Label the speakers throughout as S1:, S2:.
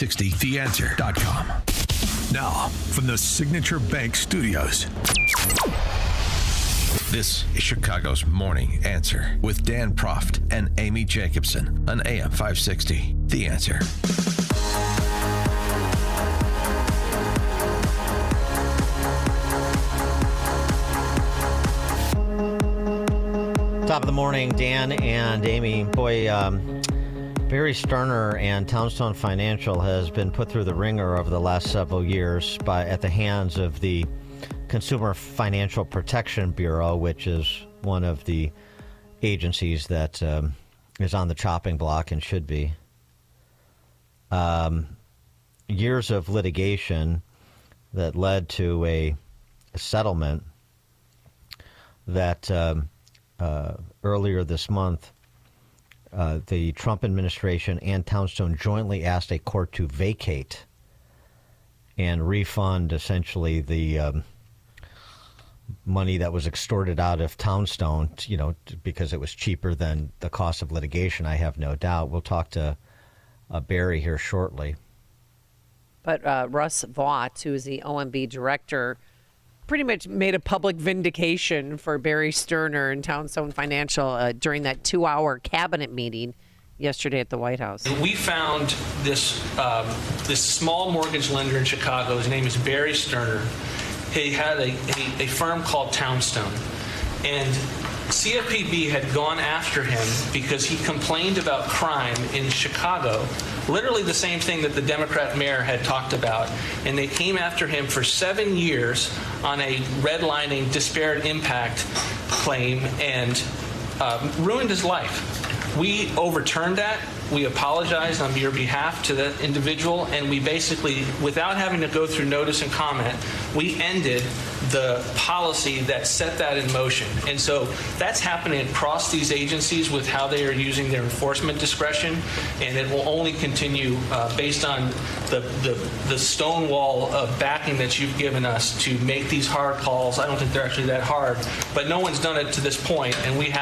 S1: 560theanswer.com. Now, from the Signature Bank Studios, this is Chicago's Morning Answer with Dan Proft and Amy Jacobson on AM 560. The Answer.
S2: Top of the morning, Dan and Amy. Boy, Barry Sturner and Townstone Financial has been put through the ringer over the last several years at the hands of the Consumer Financial Protection Bureau, which is one of the agencies that is on the chopping block and should be. Years of litigation that led to a settlement that earlier this month, the Trump administration and Townstone jointly asked a court to vacate and refund essentially the money that was extorted out of Townstone, because it was cheaper than the cost of litigation, I have no doubt. We'll talk to Barry here shortly.
S3: But Russ Vaught, who is the OMB director, pretty much made a public vindication for Barry Sturner and Townstone Financial during that 2-hour cabinet meeting yesterday at the White House.
S4: We found this small mortgage lender in Chicago. His name is Barry Sturner. He had a firm called Townstone, and CFPB had gone after him because he complained about crime in Chicago, literally the same thing that the Democrat mayor had talked about, and they came after him for 7 years on a redlining disparate impact claim and ruined his life. We overturned that. We apologized on your behalf to that individual, and we basically, without having to go through notice and comment, we ended the policy that set that in motion. And so that's happening across these agencies with how they are using their enforcement discretion, and it will only continue based on the stonewall of backing that you've given us to make these hard calls. I don't think they're actually that hard, but no one's done it to this point, and we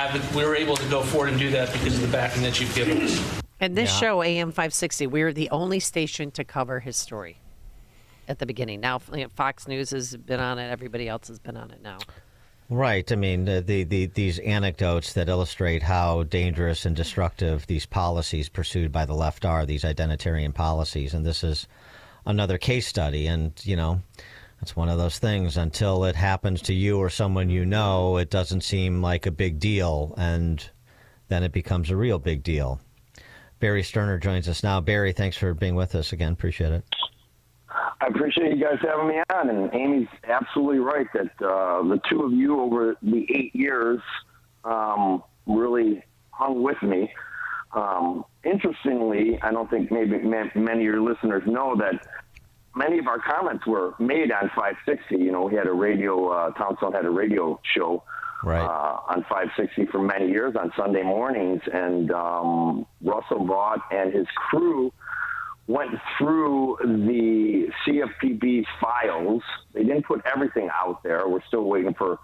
S4: were able to go forward and do that because of the backing that you've given us.
S3: And this show, AM 560, we're the only station to cover his story at the beginning. Now, Fox News has been on it. Everybody else has been on it now.
S2: Right. I mean, these anecdotes that illustrate how dangerous and destructive these policies pursued by the left are, these identitarian policies. And this is another case study. And, it's one of those things. Until it happens to you or someone you know, it doesn't seem like a big deal. And then it becomes a real big deal. Barry Sturner joins us now. Barry, thanks for being with us again. Appreciate it.
S5: I appreciate you guys having me on, and Amy's absolutely right that the two of you over the 8 years really hung with me. Interestingly, I don't think maybe many of your listeners know that many of our comments were made on 560. We had a radio, Townstone had a radio show on 560 for many years on Sunday mornings, and Russell Vaught and his crew went through the CFPB's files. They didn't put everything out there. We're still waiting for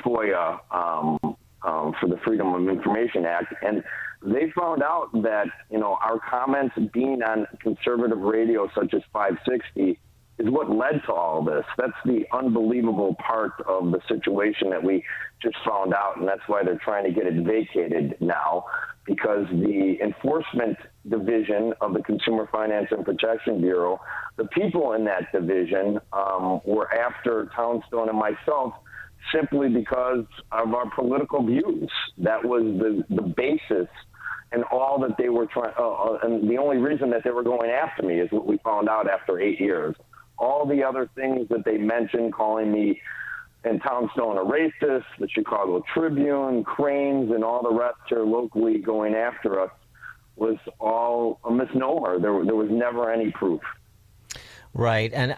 S5: FOIA for the Freedom of Information Act, and they found out that our comments being on conservative radio such as 560 is what led to all this. That's the unbelievable part of the situation that we just found out, and that's why they're trying to get it vacated now, because the enforcement division of the Consumer Finance and Protection Bureau, the people in that division were after Townstone and myself simply because of our political views. That was the basis, and all that they were trying, and the only reason that they were going after me is what we found out after 8 years. All the other things that they mentioned, calling me and Townstone a racist, the Chicago Tribune, Cranes, and all the rest here locally going after us, was all a misnomer. There was never any proof.
S2: Right, and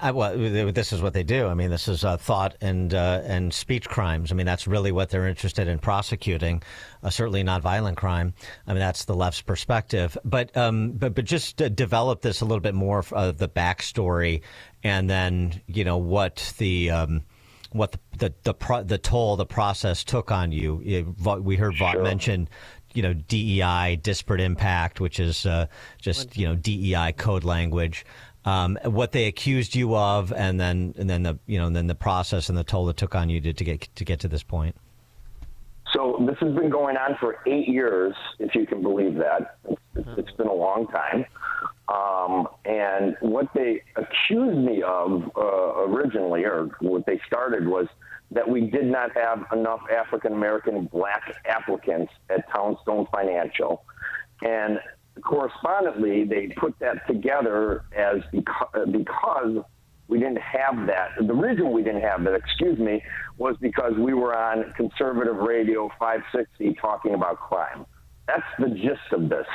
S2: this is what they do. I mean, this is thought and speech crimes. I mean, that's really what they're interested in prosecuting. Certainly not violent crime. I mean, that's the left's perspective. But just to develop this a little bit more of the backstory, and then what the toll the process took on you. We heard Vaught mention, DEI, disparate impact, which is just DEI code language. What they accused you of, and then the process and the toll it took on you to get to this point.
S5: So this has been going on for 8 years, if you can believe that. It's been a long time. And what they accused me of originally, or what they started, was that we did not have enough African-American black applicants at Townstone Financial. And correspondingly, they put that together as because we didn't have that. The reason we didn't have that, was because we were on conservative radio 560 talking about crime. That's the gist of this.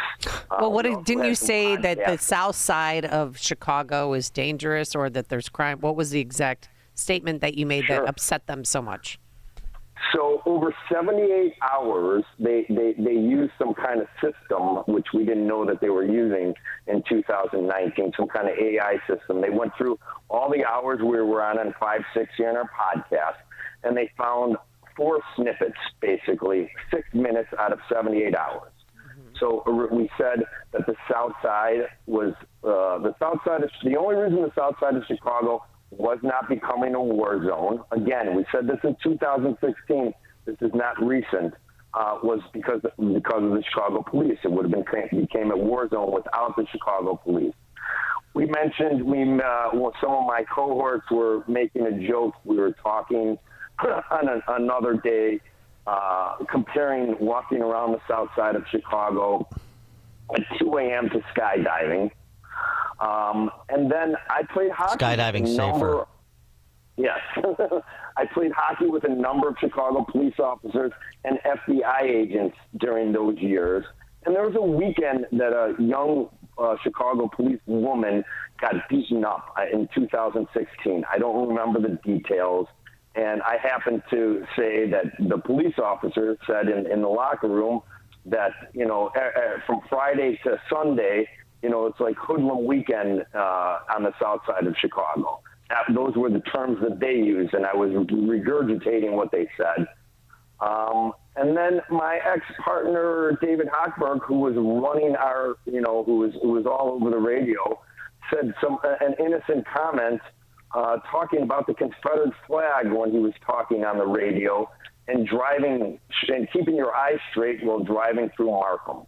S3: Well, didn't you say that the south side of Chicago is dangerous, or that there's crime? What was the exact statement that you made that upset them so much?
S5: So over 78 hours, they used some kind of system, which we didn't know that they were using in 2019, some kind of AI system. They went through all the hours we were on 560 on our podcast, and they found 4 snippets, basically 6 minutes out of 78 hours. So we said that the South Side was the only reason the South Side of Chicago was not becoming a war zone. Again, we said this in 2016. This is not recent. Was because of the Chicago police. It would have became a war zone without the Chicago police. We mentioned some of my cohorts were making a joke. We were talking on another day, comparing walking around the south side of Chicago at 2 a.m. to skydiving. And then I played hockey.
S2: Skydiving safer.
S5: Yes. I played hockey with a number of Chicago police officers and FBI agents during those years. And there was a weekend that a young Chicago police woman got beaten up in 2016. I don't remember the details. And I happen to say that the police officer said in the locker room that, from Friday to Sunday, it's like hoodlum weekend on the south side of Chicago. Those were the terms that they used, and I was regurgitating what they said. And then my ex-partner, David Hochberg, who was running our, who was all over the radio, said an innocent comment talking about the Confederate flag when he was talking on the radio and driving and keeping your eyes straight while driving through Markham.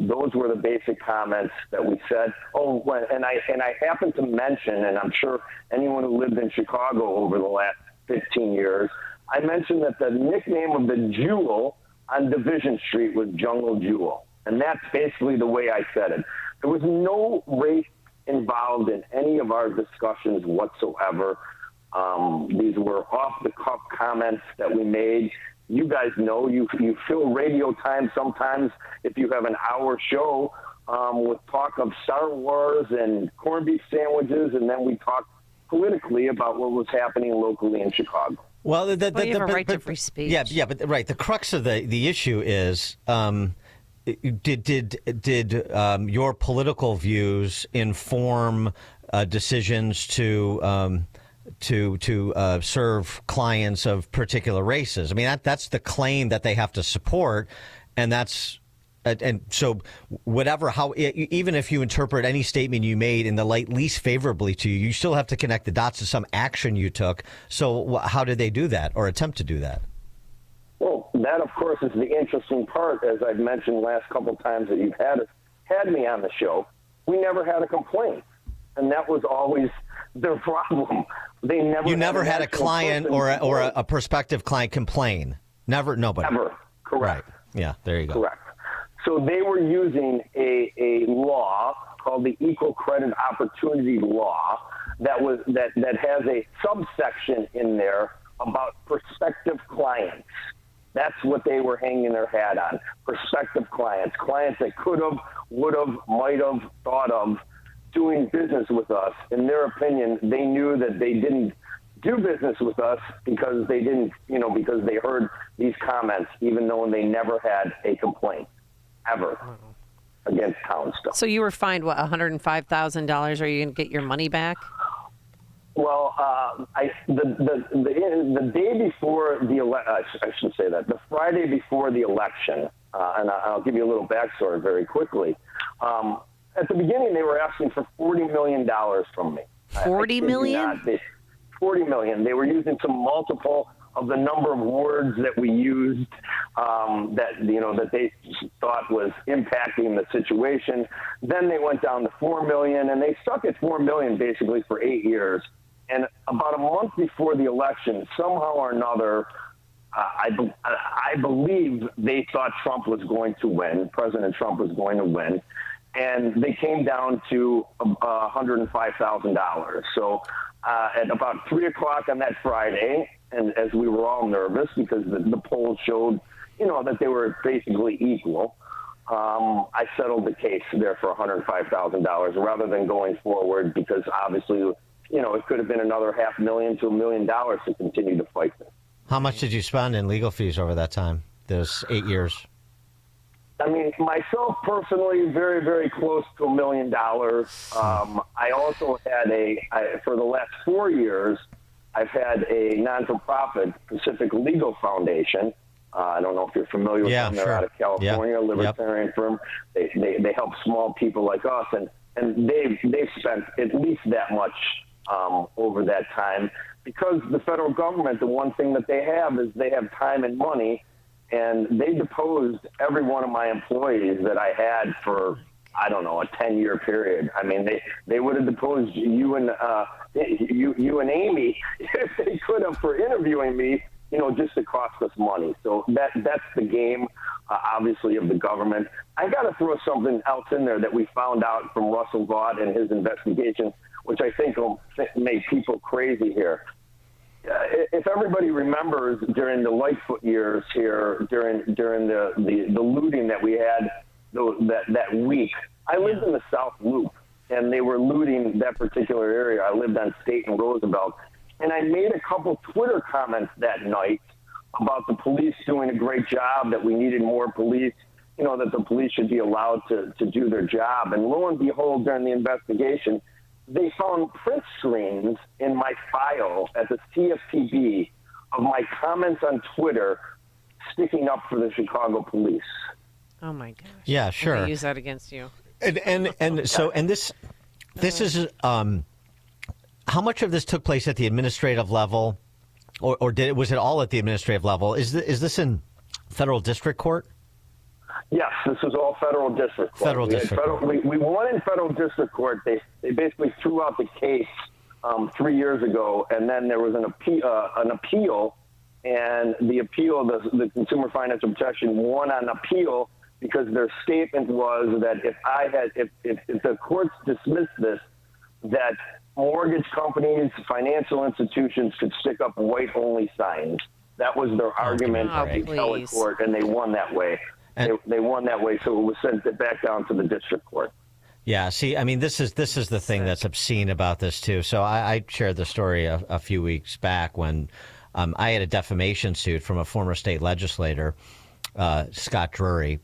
S5: Those were the basic comments that we said. And I happen to mention, and I'm sure anyone who lived in Chicago over the last 15 years, I mentioned that the nickname of the jewel on Division Street was Jungle Jewel. And that's basically the way I said it. There was no race involved in any of our discussions whatsoever. These were off-the-cuff comments that we made. You guys know you fill radio time sometimes if you have an hour show with talk of Star Wars and corned beef sandwiches, and then we talk politically about what was happening locally in Chicago.
S3: Well, you have a right to free speech.
S2: Yeah, but right. The crux of the issue is, did your political views inform decisions to serve clients of particular races? I mean, that's the claim that they have to support, and so whatever, even if you interpret any statement you made in the light least favorably to you, you still have to connect the dots to some action you took. So how did they do that or attempt to do that?
S5: Well, that, of course, is the interesting part. As I've mentioned last couple times that you've had me on the show, we never had a complaint. And that was always their problem. You never had a client or a prospective client complain? Never? Nobody? Never. Correct.
S2: Right. Yeah, there you go.
S5: Correct. So they were using a law called the Equal Credit Opportunity Law that has a subsection in there about prospective clients. That's what they were hanging their hat on. Prospective clients that could have, would have, might have, thought of doing business with us. In their opinion, they knew that they didn't do business with us because they didn't, because they heard these comments, even though they never had a complaint ever against Townstone.
S3: So you were fined, what, $105,000? Are you going to get your money back?
S5: Well, the day before the election, I should say that, the Friday before the election, and I'll give you a little backstory very quickly. At the beginning, they were asking for $40 million from me.
S3: $40 million?
S5: $40 million. They were using some multiple of the number of words that we used that they thought was impacting the situation. Then they went down to $4 million, and they stuck at $4 million basically for 8 years. And about a month before the election, somehow or another, I believe they thought Trump was going to win. President Trump was going to win. And they came down to $105,000. So at about 3 o'clock on that Friday, and as we were all nervous because the polls showed, that they were basically equal, I settled the case there for $105,000 rather than going forward because obviously, it could have been another $500,000 to $1 million to continue to fight this.
S2: How much did you spend in legal fees over that time, those 8 years?
S5: I mean, myself personally, very, very close to $1 million. I also had for the last 4 years, I've had a non-for-profit Pacific Legal Foundation. I don't know if you're familiar with them. They're out of California, libertarian firm. They help small people like us, and they've spent at least that much over that time because the federal government, the one thing that they have is they have time and money. And they deposed every one of my employees that I had for, I don't know, a 10-year period. I mean, they would have deposed you and Amy if they could have for interviewing me, just to cost us money. So that's the game, obviously, of the government. I got to throw something else in there that we found out from Russell Vaught and his investigation, which I think will make people crazy here. If everybody remembers during the Lightfoot years here, during the looting that we had that week, I lived in the South Loop, and they were looting that particular area. I lived on State and Roosevelt, and I made a couple Twitter comments that night about the police doing a great job, that we needed more police, that the police should be allowed to do their job. And lo and behold, during the investigation, they found print screens in my file at the CFPB of my comments on Twitter sticking up for the Chicago police.
S3: Oh my gosh!
S2: Yeah, sure.
S3: They use that against you.
S2: And so this is how much of this took place at the administrative level, or was it all at the administrative level? Is this in federal district court?
S5: Yes, this was all federal district court.
S2: Federal district court.
S5: We won in federal district court. They basically threw out the case 3 years ago, and then there was an appeal, and the appeal, the Consumer Financial Protection won on appeal because their statement was that if the courts dismissed this, that mortgage companies, financial institutions could stick up white-only signs. That was their argument of the appellate court, and they won that way. They won that way, so it was sent back down to the district court.
S2: Yeah, see, I mean, this is the thing that's obscene about this, too. So I shared the story a few weeks back when I had a defamation suit from a former state legislator, Scott Drury,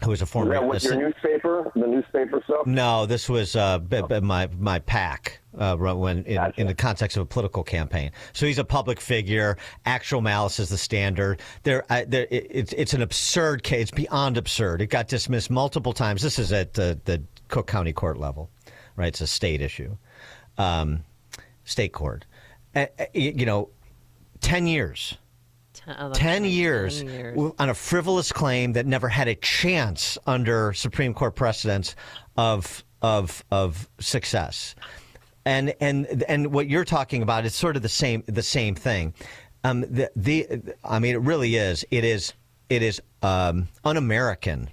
S2: who was a former...
S5: Is that with your newspaper, the newspaper stuff?
S2: No, this was my PAC when in the context of a political campaign. So he's a public figure. Actual malice is the standard. It's an absurd case. It's beyond absurd. It got dismissed multiple times. This is at the Cook County Court level, right? It's a state issue, state court. 10 years. 10 years on a frivolous claim that never had a chance under Supreme Court precedents of success. And what you're talking about is sort of the same thing. I mean, it really is. It is un-American.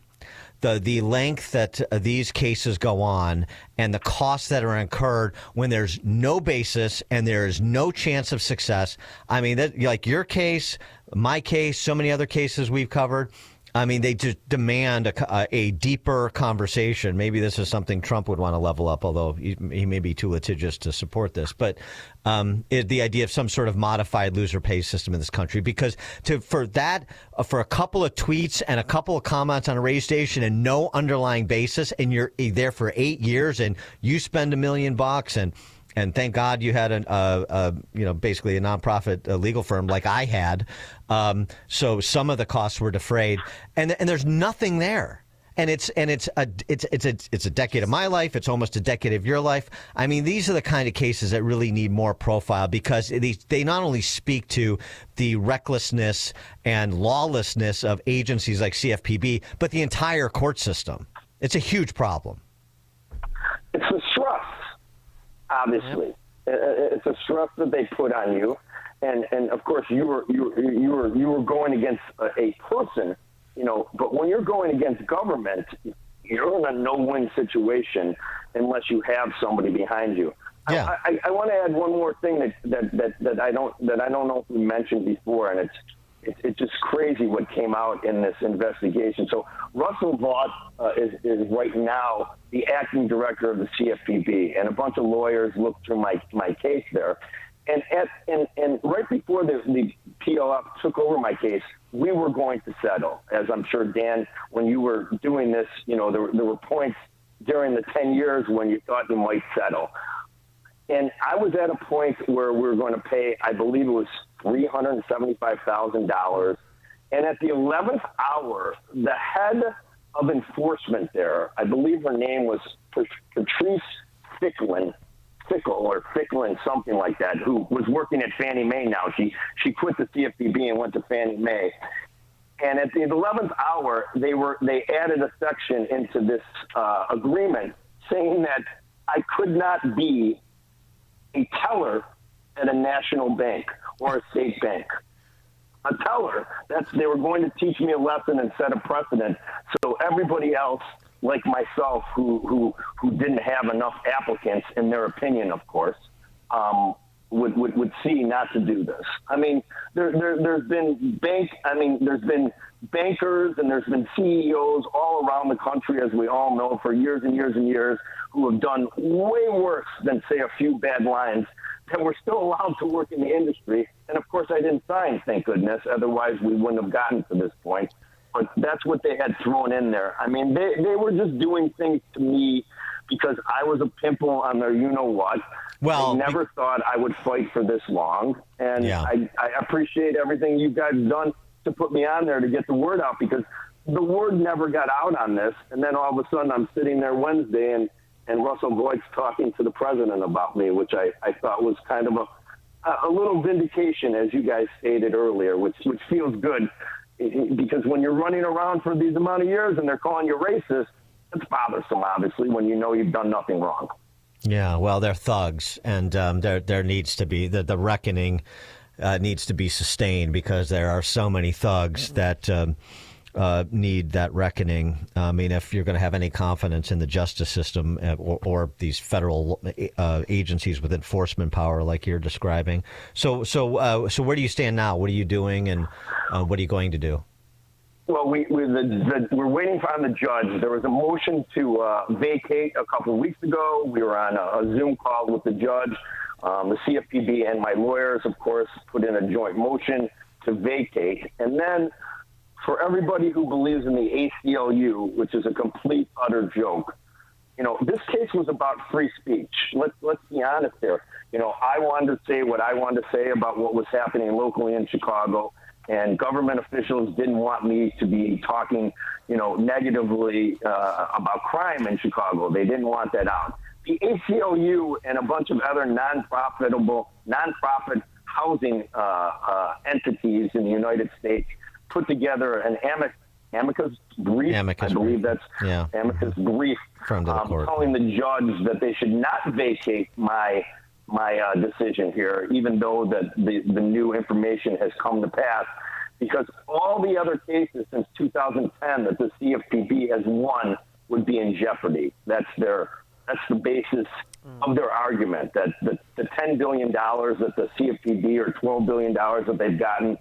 S2: The length that these cases go on and the costs that are incurred when there's no basis and there is no chance of success. I mean, like your case, my case, so many other cases we've covered. I mean, they just demand a deeper conversation. Maybe this is something Trump would want to level up, although he may be too litigious to support this. But the idea of some sort of modified loser pay system in this country, because for a couple of tweets and a couple of comments on a radio station and no underlying basis, and you're there for 8 years and you spend $1 million And thank God you had basically a nonprofit legal firm like I had. So some of the costs were defrayed, and there's nothing there. And it's a decade of my life. It's almost a decade of your life. I mean, these are the kind of cases that really need more profile, because they not only speak to the recklessness and lawlessness of agencies like CFPB, but the entire court system. It's a huge problem.
S5: It's the stress, obviously. It's a stress that they put on you, and of course you were going against a person. But when you're going against government, you're in a no-win situation unless you have somebody behind you.
S2: Yeah.
S5: I want to add one more thing that I don't know if we mentioned before, and it's just crazy what came out in this investigation. So Russell Vaught is right now the acting director of the CFPB, and a bunch of lawyers looked through my case there. And right before the PLF took over my case, we were going to settle. As I'm sure, Dan, when you were doing this, there were points during the 10 years when you thought you might settle. And I was at a point where we were going to pay, I believe it was $375,000. And at the 11th hour, the head of enforcement there, I believe her name was Patrice Ficklin, something like that, who was working at Fannie Mae now. She quit the CFPB and went to Fannie Mae. And at the 11th hour, they added a section into this agreement saying that I could not be a teller at a national bank or a state bank. A teller. They were going to teach me a lesson and set a precedent. So everybody else, like myself, who didn't have enough applicants, in their opinion, of course, would see not to do this. I mean, there's been bankers and there's been CEOs all around the country, as we all know, for years and years and years, who have done way worse than, say, a few bad lines, that were still allowed to work in the industry. And of course, I didn't sign, thank goodness. Otherwise, we wouldn't have gotten to this point. But that's what they had thrown in there. I mean, they were just doing things to me because I was a pimple on their you-know-what. Well, I never thought I would fight for this long. And yeah. I appreciate everything you guys have done to put me on there to get the word out, because the word never got out on this. And then all of a sudden I'm sitting there Wednesday and Russell Voigt's talking to the president about me, which I thought was kind of a little vindication, as you guys stated earlier, which feels good. Because when you're running around for these amount of years and they're calling you racist, it's bothersome, obviously, when you know you've done nothing wrong.
S2: Yeah, well, they're thugs, and there needs to be the reckoning needs to be sustained, because there are so many thugs that need that reckoning. I mean, if you're going to have any confidence in the justice system or these federal agencies with enforcement power like you're describing. So where do you stand now? What are you doing, and what are you going to do?
S5: Well, we're waiting on the judge. There was a motion to vacate a couple of weeks ago. We were on a Zoom call with the judge. The CFPB and my lawyers, of course, put in a joint motion to vacate. And then, for everybody who believes in the ACLU, which is a complete, utter joke, this case was about free speech. Let's be honest here. I wanted to say what I wanted to say about what was happening locally in Chicago, and government officials didn't want me to be talking, negatively about crime in Chicago. They didn't want that out. The ACLU and a bunch of other nonprofit housing entities in the United States put together an amicus brief. Amicus brief telling the judge that they should not vacate my decision here, even though that the new information has come to pass, because all the other cases since 2010 that the CFPB has won would be in jeopardy. That's the basis of their argument, that the $10 billion that the CFPB or $12 billion that they've gotten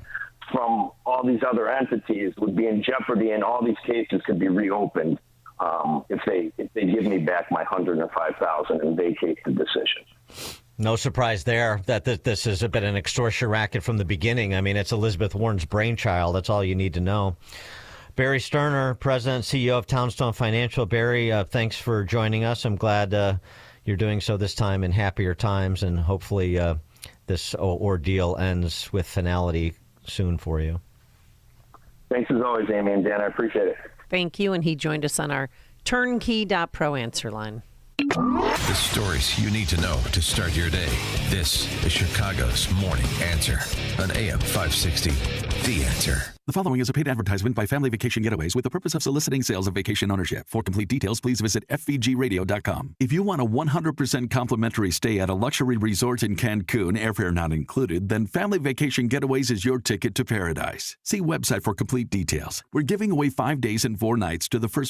S5: from all these other entities would be in jeopardy, and all these cases could be reopened if they give me back my $105,000 and vacate the decision.
S2: No surprise there that this has been an extortion racket from the beginning. I mean, it's Elizabeth Warren's brainchild. That's all you need to know. Barry Sturner, President and CEO of Townstone Financial. Barry, thanks for joining us. I'm glad you're doing so this time in happier times, and hopefully this ordeal ends with finality soon for you.
S5: Thanks as always, Amy and Dan. I appreciate it.
S3: Thank you. And he joined us on our turnkey.pro answer line.
S1: The stories you need to know to start your day. This is Chicago's Morning Answer on AM 560. The Answer.
S6: The following is a paid advertisement by Family Vacation Getaways with the purpose of soliciting sales of vacation ownership. For complete details, please visit fvgradio.com. If you want a 100% complimentary stay at a luxury resort in Cancun, airfare not included, then Family Vacation Getaways is your ticket to paradise. See website for complete details. We're giving away 5 days and 4 nights to the first